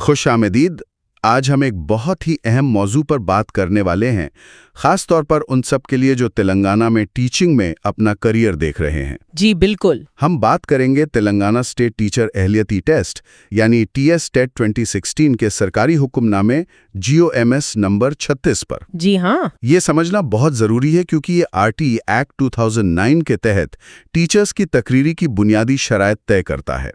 خوش آمدید۔ آج ہم ایک بہت ہی اہم موضوع پر بات کرنے والے ہیں، خاص طور پر ان سب کے لیے جو تلنگانہ میں ٹیچنگ میں اپنا کریئر دیکھ رہے ہیں۔ جی بالکل۔ ہم بات کریں گے تلنگانہ اسٹیٹ ٹیچر اہلیتی ٹیسٹ یعنی TS ٹیٹ 2016 کے سرکاری حکم نامے GOMS نمبر 36 پر۔ جی ہاں، یہ سمجھنا بہت ضروری ہے کیونکہ یہ RT ایکٹ 2009 کے تحت ٹیچرز کی تقرری کی بنیادی شرائط طے کرتا ہے۔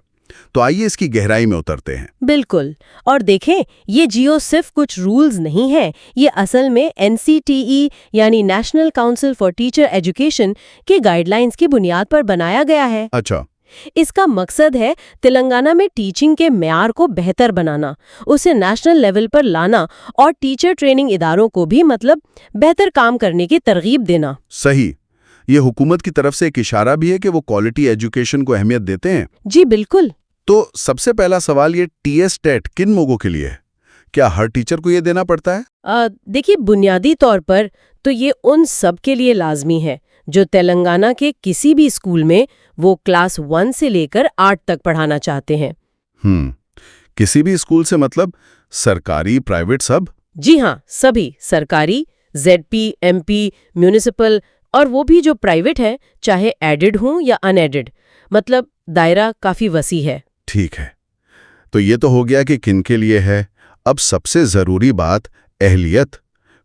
تو آئیے اس کی گہرائی میں اترتے ہیں۔ بالکل۔ اور دیکھیں، یہ جیو صرف کچھ رولز نہیں ہے، یہ اصل میں NCTE یعنی national council for teacher education کے گائیڈ لائنز کی بنیاد پر بنایا گیا ہے۔ اچھا۔ اس کا مقصد ہے تلنگانہ میں ٹیچنگ کے معیار کو بہتر بنانا، اسے نیشنل لیول پر لانا اور ٹیچر ٹریننگ اداروں کو بھی بہتر کام کرنے کی ترغیب دینا۔ صحیح۔ یہ حکومت کی طرف سے ایک اشارہ بھی ہے کہ وہ کوالٹی ایجوکیشن کو اہمیت دیتے ہیں۔ جی بالکل۔ تو سب سے پہلا سوال یہ TS ٹیٹ کن موگوں کے لیے ہے؟ کیا ہر ٹیچر کو یہ دینا پڑتا ہے؟ دیکھیے، بنیادی طور پر تو یہ ان سب کے لیے لازمی ہے جو تلنگانہ کے کسی بھی اسکول میں وہ کلاس 1 سے لے کر 8 تک پڑھانا چاہتے ہیں۔ کسی بھی اسکول سے مطلب سرکاری، پرائیویٹ سب؟ جی ہاں، سبھی سرکاری، ZP، MP، میونسپل اور وہ بھی جو پرائیویٹ ہے، چاہے ایڈڈ ہوں یا ان ایڈڈ، دائرہ کافی وسیع ہے۔ ٹھیک ہے۔ تو یہ تو ہو گیا کہ کن کے لیے ہے۔ اب سب سے ضروری بات، اہلیت۔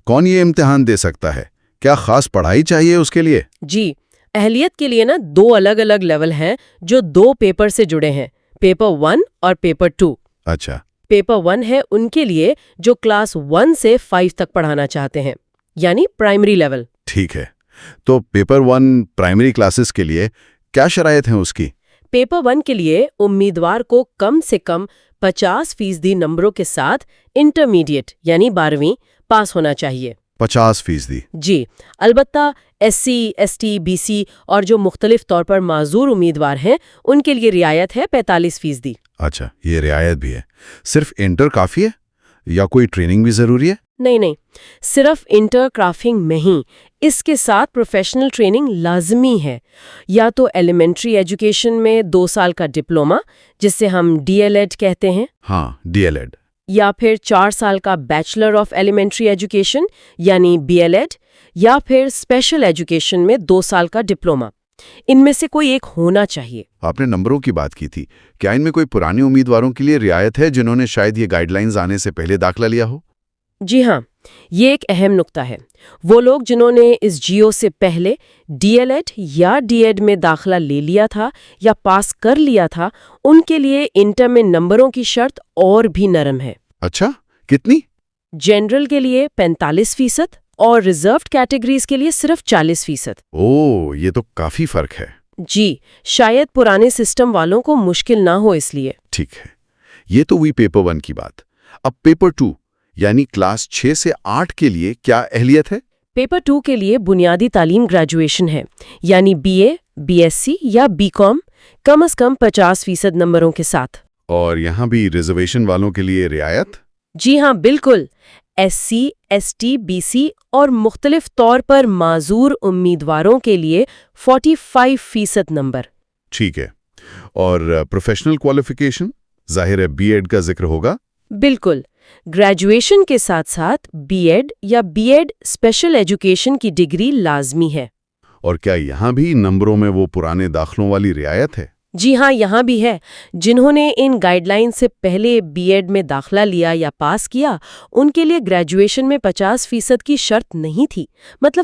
کون یہ امتحان دے سکتا ہے؟ کیا خاص پڑھائی چاہیے اس کے لیے؟ جی، اہلیت کے لیے 2 الگ الگ لیول ہیں جو 2 پیپر سے جڑے ہیں، پیپر 1 اور پیپر 2۔ اچھا۔ پیپر 1 ہے ان کے لیے جو کلاس 1 سے 5 تک پڑھانا چاہتے ہیں، یعنی پرائمری لیول۔ ٹھیک ہے۔ تو پیپر 1 پرائمری کلاسز کے لیے کیا شرائط ہیں اس کی؟ پیپر 1 کے لیے امیدوار کو کم سے کم 50% نمبروں کے ساتھ انٹرمیڈیٹ یعنی 12ویں پاس ہونا چاہیے۔ 50%؟ جی، البتہ SC، ST، BC اور جو مختلف طور پر معذور امیدوار ہیں ان کے لیے رعایت ہے 45%۔ اچھا، یہ رعایت بھی ہے۔ صرف انٹر کافی ہے یا کوئی ٹریننگ بھی ضروری ہے؟ نہیں، صرف انٹر کرافنگ نہیں، اس کے ساتھ پروفیشنل ٹریننگ لازمی ہے۔ یا تو ایلیمنٹری ایجوکیشن میں 2 سال کا ڈپلومہ جسے ہم DLED کہتے ہیں۔ ہاں، DLED۔ یا پھر 4 سال کا بیچلر آف ایلیمنٹری ایجوکیشن یعنی BLED، یا پھر اسپیشل ایجوکیشن میں 2 سال کا ڈپلومہ۔ ان میں سے کوئی ایک ہونا چاہیے۔ آپ نے نمبروں کی بات کی تھی، کیا ان میں کوئی پرانے امیدواروں کے لیے رعایت ہے جنہوں نے شاید یہ گائیڈ لائنز آنے سے پہلے داخلہ لیا ہو؟ جی ہاں، یہ ایک اہم نقطہ ہے۔ وہ لوگ جنہوں نے اس GO سے پہلے DLED یا DED میں داخلہ لے لیا تھا یا پاس کر لیا تھا، ان کے لیے انٹر میں نمبروں کی شرط اور بھی نرم ہے۔ اچھا، کتنی؟ جنرل کے لیے 45% اور ریزروڈ کیٹیگریز کے لیے صرف 40%۔ اوہ، یہ تو کافی فرق ہے۔ جی، شاید پرانے سسٹم والوں کو مشکل نہ ہو اس لیے۔ ٹھیک ہے، یہ تو ہوئی پیپر 1 کی بات۔ اب پیپر 2 یعنی کلاس 6 سے 8 کے لیے کیا اہلیت ہے؟ پیپر 2 کے لیے بنیادی تعلیم گریجویشن ہے، یعنی BA، BSc یا BCom، کم از کم 50% نمبروں کے ساتھ۔ اور یہاں بھی ریزرویشن والوں کے لیے رعایت؟ جی ہاں، بالکل۔ SC، ST، BC اور مختلف طور پر معذور امیدواروں کے لیے 45% نمبر۔ ٹھیک ہے۔ اور پروفیشنل کوالیفیکیشن؟ ظاہر ہے BEd کا ذکر ہوگا؟ بالکل۔ گریجویشن کے ساتھ ساتھ BEd یا BEd اسپیشل ایجوکیشن کی ڈگری لازمی ہے۔ اور کیا یہاں بھی نمبروں میں وہ پرانے داخلوں والی رعایت ہے؟ جی ہاں، یہاں بھی ہے۔ جنہوں نے ان گائیڈ لائن سے پہلے BEd میں داخلہ لیا یا پاس کیا، ان کے لیے گریجویشن میں 50% کی شرط نہیں تھی،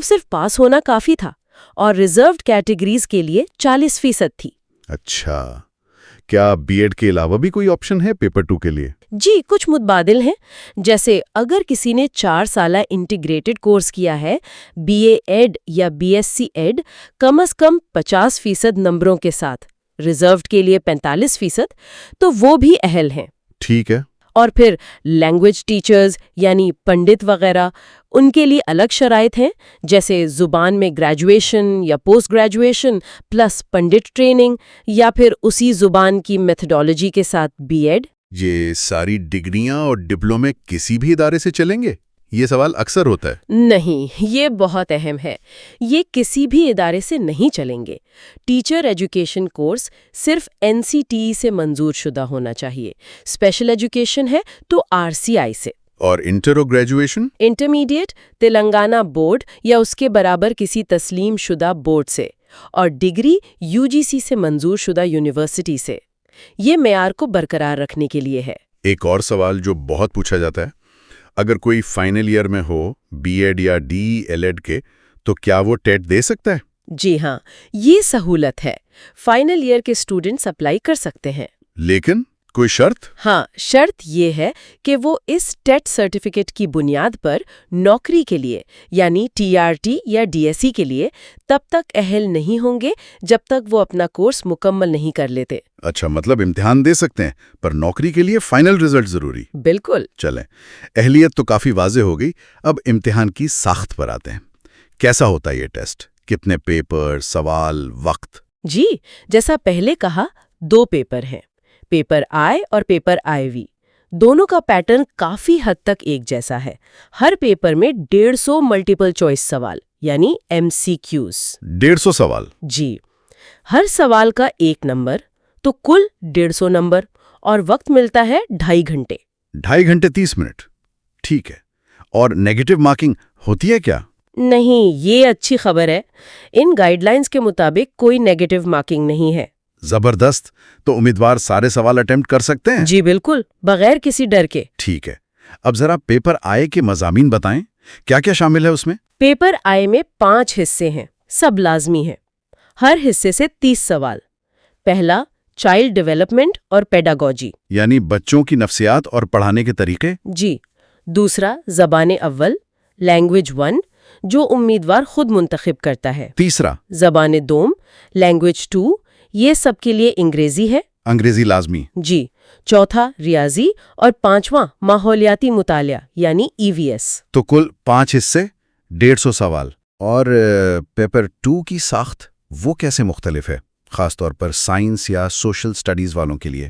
صرف پاس ہونا کافی تھا، اور ریزروڈ کیٹیگریز کے لیے 40% تھی۔ اچھا، کیا BEd کے علاوہ بھی کوئی آپشن ہے پیپر 2 کے لیے؟ جی، کچھ متبادل ہیں، جیسے اگر کسی نے 4 سالہ انٹیگریٹڈ کورس کیا ہے، BA ایڈ یا BSc ایڈ، کم از کم 50% نمبروں کے ساتھ، ریزروڈ کے لیے 45%، تو وہ بھی اہل ہیں۔ ٹھیک ہے۔ اور پھر لینگویج ٹیچرز یعنی پنڈت وغیرہ، ان کے لیے الگ شرائط ہیں، جیسے زبان میں گریجویشن یا post graduation plus Pandit training, یا پھر اسی زبان کی میتھڈالوجی کے ساتھ BEd۔ یہ ساری ڈگریاں اور ڈپلومے کسی بھی ادارے سے چلیں گے یہ سوال اکثر ہوتا ہے۔ نہیں، یہ بہت اہم ہے۔ یہ کسی بھی ادارے سے نہیں چلیں گے۔ ٹیچر ایجوکیشن کورس صرف NCTE سے منظور شدہ ہونا چاہیے۔ اسپیشل ایجوکیشن ہے تو RCI سے۔ اور انٹر اور گریجویشن؟ انٹرمیڈیٹ تلنگانہ بورڈ یا اس کے برابر کسی تسلیم شدہ بورڈ سے، اور ڈگری UGC سے منظور شدہ یونیورسٹی سے۔ یہ معیار کو برقرار رکھنے کے لیے ہے۔ ایک اور سوال جو بہت پوچھا جاتا ہے، اگر کوئی فائنل ایئر میں ہو BEd یا DELED کے، تو کیا وہ ٹیٹ دے سکتا ہے؟ جی ہاں، یہ سہولت ہے۔ فائنل ایئر کے اسٹوڈنٹس اپلائی کر سکتے ہیں۔ لیکن کوئی شرط؟ ہاں، شرط یہ ہے کہ وہ اس ٹیٹ سرٹیفکیٹ کی بنیاد پر نوکری کے لیے یعنی TRT یا DSE کے لیے تب تک اہل نہیں ہوں گے جب تک وہ اپنا کورس مکمل نہیں کر لیتے۔ اچھا، مطلب امتحان دے سکتے ہیں پر نوکری کے لیے فائنل رزلٹ ضروری؟ بالکل۔ چلیں، اہلیت تو کافی واضح ہو گئی، اب امتحان کی ساخت پر آتے ہیں۔ کیسا ہوتا ہے یہ ٹیسٹ؟ کتنے پیپر، سوال، وقت؟ جی، جیسا پہلے کہا، 2 پیپر ہیں، پیپر I اور پیپر IV۔ دونوں کا پیٹرن کافی حد تک ایک جیسا ہے۔ ہر پیپر میں 150 ملٹیپل چوائس سوال یعنی MCQs۔ 150 سوال؟ جی، ہر سوال کا 1 نمبر، تو کل 150 نمبر، اور وقت ملتا ہے 2.5 گھنٹے۔ 2.5 گھنٹے 30 منٹ؟ ٹھیک ہے۔ اور نیگیٹو مارکنگ ہوتی ہے کیا؟ نہیں، یہ اچھی خبر ہے۔ ان گائیڈ لائنز کے مطابق کوئی نیگیٹو مارکنگ نہیں ہے۔ زبردست، تو امیدوار سارے سوال اٹیمپٹ کر سکتے ہیں؟ جی بالکل، بغیر کسی ڈر کے۔ ٹھیک ہے، اب ذرا پیپر آئے کے مضامین بتائیں، کیا کیا شامل ہے اس میں؟ پیپر آئی میں 5 حصے ہیں، سب لازمی ہیں۔ ہر حصے سے 30 سوال۔ پہلا، چائلڈ ڈیولپمنٹ اور پیڈاگوجی، یعنی بچوں کی نفسیات اور پڑھانے کے طریقے۔ جی۔ دوسرا، زبان اول، لینگویج 1، جو امیدوار خود منتخب کرتا ہے۔ تیسرا، زبان دوم، لینگویج 2، یہ سب کے لیے انگریزی ہے۔ انگریزی لازمی۔ جی۔ چوتھا، ریاضی، اور 5واں، ماحولیاتی مطالعہ یعنی EVS۔ تو کل 5 حصے، 150 سوال۔ اور پیپر 2 کی ساخت وہ کیسے مختلف ہے، خاص طور پر سائنس یا سوشل سٹڈیز والوں کے لیے؟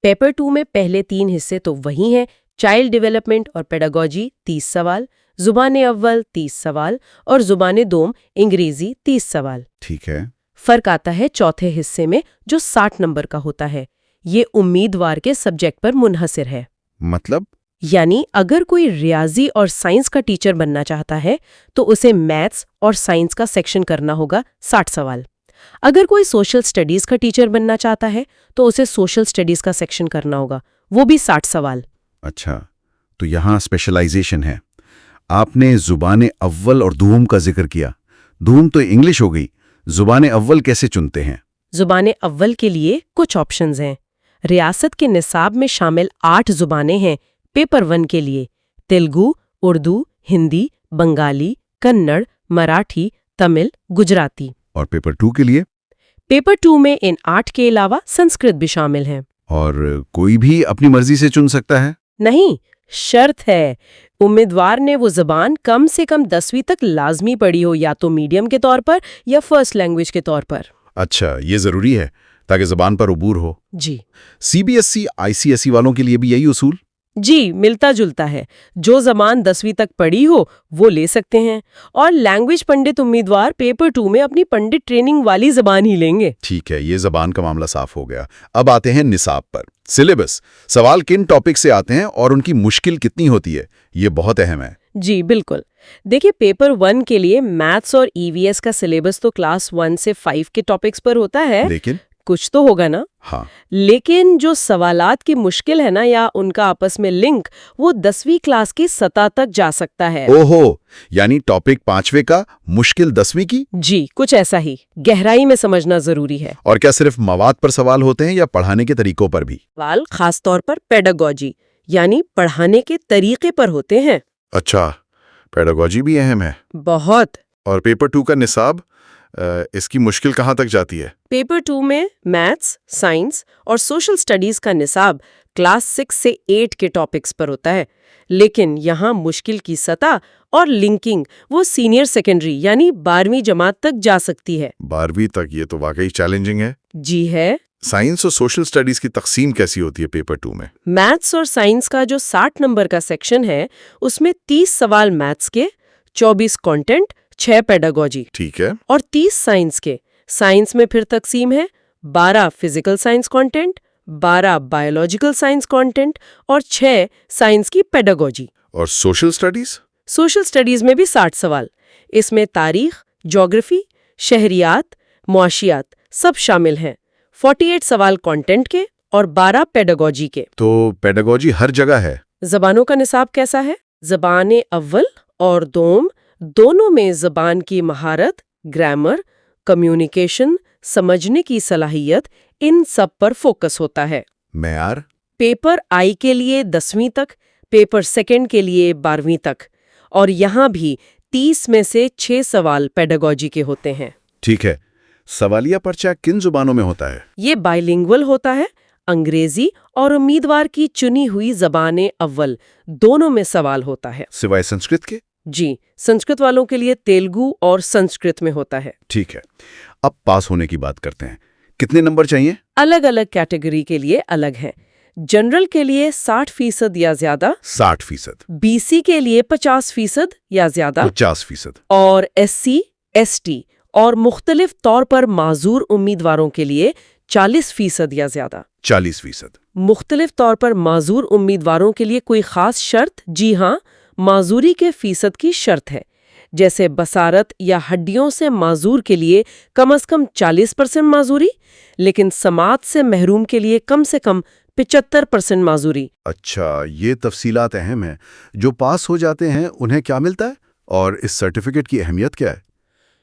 پیپر 2 میں پہلے 3 حصے تو وہی ہیں، چائلڈ ڈیولپمنٹ اور پیڈاگوجی 30 سوال، زبان اول 30 سوال، اور زبان دوم انگریزی 30 سوال۔ ٹھیک ہے۔ فرق آتا ہے چوتھے حصے میں جو 60 نمبر کا ہوتا ہے۔ یہ امیدوار کے سبجیکٹ پر منحصر ہے۔ مطلب؟ یعنی اگر کوئی ریاضی اور سائنس کا ٹیچر بننا چاہتا ہے تو اسے میتھس اور سائنس کا سیکشن کرنا ہوگا 60 سوال۔ اگر کوئی سوشل سٹڈیز کا ٹیچر بننا چاہتا ہے تو اسے سوشل سٹڈیز کا سیکشن کرنا ہوگا، وہ بھی 60 سوال۔ اچھا، تو یہاں اسپیشلائزیشن ہے۔ آپ نے زبان اول اور دوم کا ذکر کیا۔ دوم تو انگلش ہو گئی، زبان اول کیسے چنتے ہیں؟ زبان اول کے لیے کچھ آپشنز ہیں۔ ریاست کے نصاب میں شامل 8 زبانیں ہیں پیپر 1 کے لیے: تیلگو، اردو، ہندی، بنگالی، کنڑ، مراٹھی، تمل، گجراتی۔ اور پیپر 2 کے لیے؟ پیپر 2 میں ان 8 کے علاوہ سنسکرت بھی شامل ہیں۔ اور کوئی بھی اپنی مرضی سے چن سکتا ہے؟ نہیں، شرط ہے امیدوار نے وہ زبان کم سے کم 10ویں تک لازمی پڑھی ہو، یا تو میڈیم کے طور پر یا فرسٹ لینگویج کے طور پر۔ اچھا، یہ ضروری ہے تاکہ زبان پر عبور ہو۔ جی۔ CBSE ICSE والوں کے لیے بھی یہی اصول؟ جی، ملتا جلتا ہے۔ جو زبان 10ویں تک پڑھی ہو وہ لے سکتے ہیں، اور لینگویج پنڈت امیدوار پیپر 2 میں اپنی پنڈت ٹریننگ والی زبان ہی لیں گے۔ ٹھیک ہے، یہ زبان کا معاملہ صاف ہو گیا۔ اب آتے ہیں نصاب پر۔ سلیبس، سوال کن ٹاپک سے آتے ہیں اور ان کی مشکل کتنی ہوتی ہے، یہ بہت اہم ہے۔ جی بالکل۔ دیکھیں، پیپر 1 کے لیے میتھس اور EVS کا سلیبس تو کلاس 1 سے 5 کے ٹاپکس پر ہوتا ہے، لیکن کچھ تو ہوگا نا؟ ہاں۔ لیکن جو سوالات کی مشکل ہے نا، یا ان کا آپس میں لنک، وہ 10ویں کلاس کی سطح تک جا سکتا ہے۔ اوہو، یعنی ٹاپک 5ویں کا مشکل 10ویں کی؟ جی، کچھ ایسا ہی۔ گہرائی میں سمجھنا ضروری ہے۔ اور کیا صرف مواد پر سوال ہوتے ہیں یا پڑھانے کے طریقوں پر بھی؟ سوال خاص طور پر پیڈاگوجی یعنی پڑھانے کے طریقے پر ہوتے ہیں۔ اچھا، پیڈاگوجی بھی اہم ہے۔ بہت۔ اور پیپر 2 کا نصاب، اس کی مشکل کہاں تک جاتی ہے؟ پیپر 2 میں میتھس، سائنس اور سوشل سٹڈیز کا نصاب کلاس 6 سے 8 کے ٹاپکس پر ہوتا ہے، لیکن یہاں مشکل کی سطح اور لنکنگ وہ سینئر سیکنڈری یعنی 12ویں جماعت تک جا سکتی ہے۔ 12ویں تک؟ یہ تو واقعی چیلنجنگ ہے۔ جی ہے۔ سائنس اور سوشل سٹڈیز کی تقسیم کیسی ہوتی ہے پیپر 2 میں؟ میتھس اور سائنس کا جو 60 نمبر کا سیکشن ہے اس میں 30 سوال میتھس کے، 24 کانٹینٹ، 6 پیڈاگوجی ٹھیک ہے. اور 30 سائنس کے. سائنس میں پھر تقسیم ہے 12 physical science content, 12 biological science content اور 6 سائنس کی پیڈاگوجی. اور سوشل سٹڈیز؟ سوشل سٹڈیز میں بھی 60 سوال. اس میں تاریخ، جغرافی، شہریات، معاشیات سب شامل ہیں. 48 سوال کانٹینٹ کے اور 12 پیڈاگوجی کے. تو پیڈاگوجی ہر جگہ ہے. زبانوں کا نصاب کیسا ہے؟ زبان اول اور دوم دونوں میں زبان کی مہارت، گرامر، کمیونیکیشن، سمجھنے کی صلاحیت، ان سب پر فوکس ہوتا ہے. معیار؟ پیپر آئی کے لیے 10ویں تک، پیپر سیکنڈ کے لیے 12ویں تک. اور یہاں بھی 30 میں سے 6 سوال پیڈاگوجی کے ہوتے ہیں. ٹھیک ہے. سوالیہ پرچہ کن زبانوں میں ہوتا ہے؟ یہ بائلنگول ہوتا ہے. انگریزی اور امیدوار کی چنی ہوئی زبان اول دونوں میں سوال ہوتا ہے. سوائے سنسکرت کے؟ جی، سنسکرت والوں کے لیے تیلگو اور سنسکرت میں ہوتا ہے. ٹھیک ہے. اب پاس ہونے کی بات کرتے ہیں. کتنے نمبر چاہیے؟ الگ الگ کیٹیگری کے لیے الگ ہیں. جنرل کے لیے 60% یا زیادہ، 60%. بی سی کے لیے 50% یا زیادہ، 50%. اور ایس سی، ایس ٹی اور مختلف طور پر معذور امیدواروں کے لیے 40% یا زیادہ. 40%. مختلف طور پر معذور امیدواروں کے لیے کوئی خاص شرط؟ جی ہاں، معذوری کے فیصد کی شرط ہے. جیسے بصارت یا ہڈیوں سے معذور کے لیے کم از کم 40% معذوری، لیکن سماعت سے محروم کے لیے کم سے کم 75% معذوری. اچھا، یہ تفصیلات اہم ہیں. جو پاس ہو جاتے ہیں انہیں کیا ملتا ہے؟ اور اس سرٹیفکیٹ کی اہمیت کیا ہے؟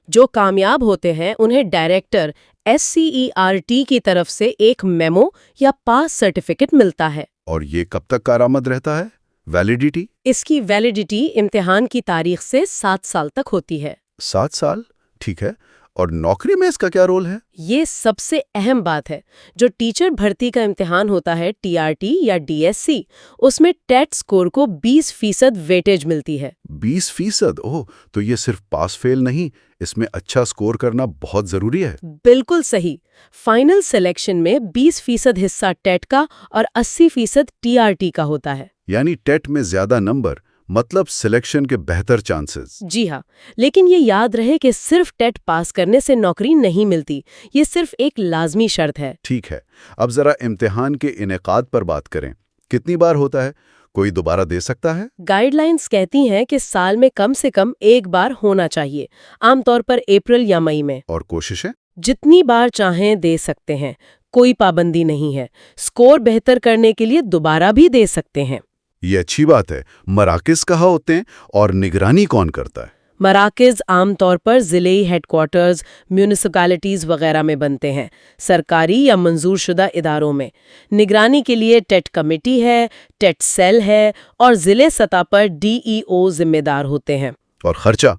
جو کامیاب ہوتے ہیں انہیں ڈائریکٹر SCERT کی طرف سے ایک میمو یا پاس سرٹیفکیٹ ملتا ہے. اور یہ کب تک کارآمد رہتا ہے؟ ویلیڈیٹی؟ اس کی ویلیڈیٹی امتحان کی تاریخ سے 7 سال تک ہوتی ہے. 7 سال؟ ٹھیک ہے. اور نوکری میں اس کا کیا رول ہے؟ یہ سب سے اہم بات ہے. جو ٹیچر بھرتی کا امتحان ہوتا ہے TRT یا DSC، اس میں ٹیٹ سکور کو 20% ویٹیج ملتی ہے. 20%؟ اوہ، تو یہ صرف پاس فیل نہیں، اس میں اچھا سکور کرنا بہت ضروری ہے. بالکل صحیح. فائنل سلیکشن میں 20% حصہ ٹیٹ کا اور 80% TRT کا ہوتا ہے. یعنی ٹیٹ میں زیادہ نمبر مطلب سلیکشن کے بہتر چانسز. جی ہاں، لیکن یہ یاد رہے کہ صرف ٹیٹ پاس کرنے سے نوکری نہیں ملتی. یہ صرف ایک لازمی شرط ہے. ٹھیک ہے. اب ذرا امتحان کے انعقاد پر بات کریں. کتنی بار ہوتا ہے؟ کوئی دوبارہ دے سکتا ہے؟ گائیڈ لائنز کہتی ہیں کہ سال میں کم سے کم ایک بار ہونا چاہیے، عام طور پر اپریل یا مئی میں. اور کوششیں؟ جتنی بار چاہیں دے سکتے ہیں، کوئی پابندی نہیں ہے. سکور بہتر کرنے کے لیے دوبارہ بھی دے سکتے ہیں. یہ اچھی بات ہے. مراکز کہاں ہوتے ہیں اور نگرانی کون کرتا ہے؟ مراکز عام طور پر ضلعی ہیڈ کوارٹرز، میونسپلٹیز وغیرہ میں بنتے ہیں، سرکاری یا منظور شدہ اداروں میں. نگرانی کے لیے ٹیٹ کمیٹی ہے، ٹیٹ سیل ہے اور ضلع سطح پر DEO ذمہ دار ہوتے ہیں. اور خرچہ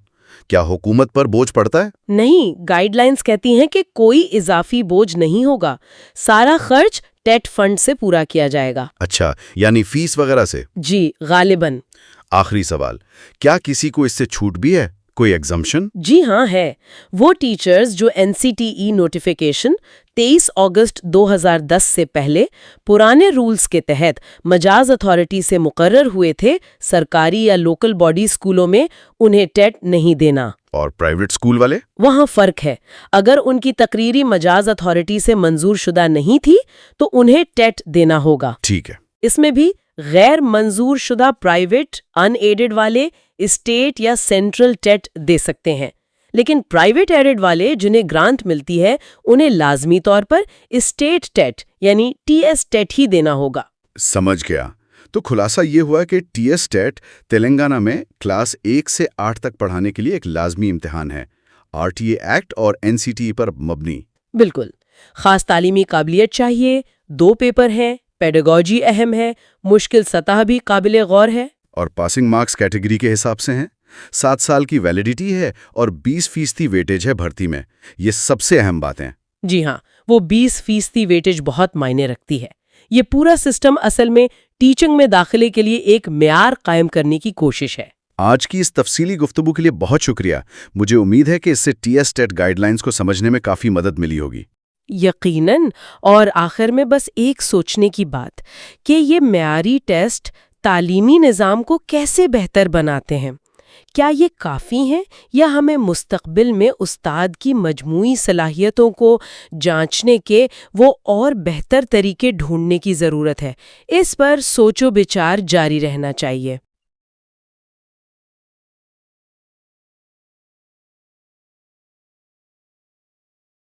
کیا حکومت پر بوجھ پڑتا ہے؟ نہیں، گائیڈ لائنز کہتی ہیں کہ کوئی اضافی بوجھ نہیں ہوگا. سارا خرچ ٹیٹ فنڈ سے پورا کیا جائے گا. اچھا، یعنی فیس وغیرہ سے؟ جی، غالباً. آخری سوال، کیا کسی کو اس سے چھوٹ بھی ہے؟ کوئی ایگزمپشن؟ جی ہاں ہے. وہ ٹیچرز جو NCTE نوٹیفیکیشن 23 اگست 2010 سے پہلے پرانے رولز کے تحت مجاز اتھارٹی سے مقرر ہوئے تھے، سرکاری یا لوکل باڈی اسکولوں میں انہیں ٹیٹ نہیں دینا. اور پرائیویٹ اسکول والے؟ وہاں فرق ہے. اگر ان کی تقریری مجاز اتھارٹی سے منظور شدہ نہیں تھی تو انہیں ٹیٹ دینا ہوگا. ٹھیک ہے. اس میں بھی غیر منظور شدہ پرائیویٹ ان ایڈڈ والے اسٹیٹ یا سینٹرل ٹیٹ دے سکتے ہیں، لیکن پرائیویٹ ایڈڈ والے جنہیں گرانٹ ملتی ہے انہیں لازمی طور پر اسٹیٹ ٹیٹ یعنی TS ٹیٹ ہی دینا ہوگا. سمجھ گیا. تو خلاصہ یہ ہوا کہ TS ٹیٹ تلنگانہ میں کلاس 1 سے 8 تک پڑھانے کے لیے ایک لازمی امتحان ہے، RTA ایکٹ اور NCTE پر مبنی. بالکل. خاص تعلیمی قابلیت چاہیے، 2 پیپر ہیں، پیڈاگوجی اہم ہے، مشکل سطح بھی قابل غور ہے. اور پاسنگ مارکس کیٹیگری کے حساب سے ہیں. 7 سال کی ویلیڈیٹی ہے اور 20% ویٹیج ہے بھرتی میں. یہ سب سے اہم باتیں. جی ہاں، وہ 20% ویٹیج بہت معنی رکھتی ہے. یہ پورا سسٹم اصل میں ٹیچنگ میں داخلے کے لیے ایک معیار قائم کرنے کی کوشش ہے. آج کی اس تفصیلی گفتگو کے لیے بہت شکریہ. مجھے امید ہے کہ اس سے TS ٹیٹ گائیڈ لائنز کو سمجھنے میں کافی مدد ملی ہوگی. یقیناً، اور آخر میں بس ایک سوچنے کی بات کہ یہ معیاری ٹیسٹ تعلیمی نظام کو کیسے بہتر بناتے ہیں؟ کیا یہ کافی ہیں یا ہمیں مستقبل میں استاد کی مجموعی صلاحیتوں کو جانچنے کے وہ اور بہتر طریقے ڈھونڈنے کی ضرورت ہے؟ اس پر سوچ و بچار جاری رہنا چاہیے۔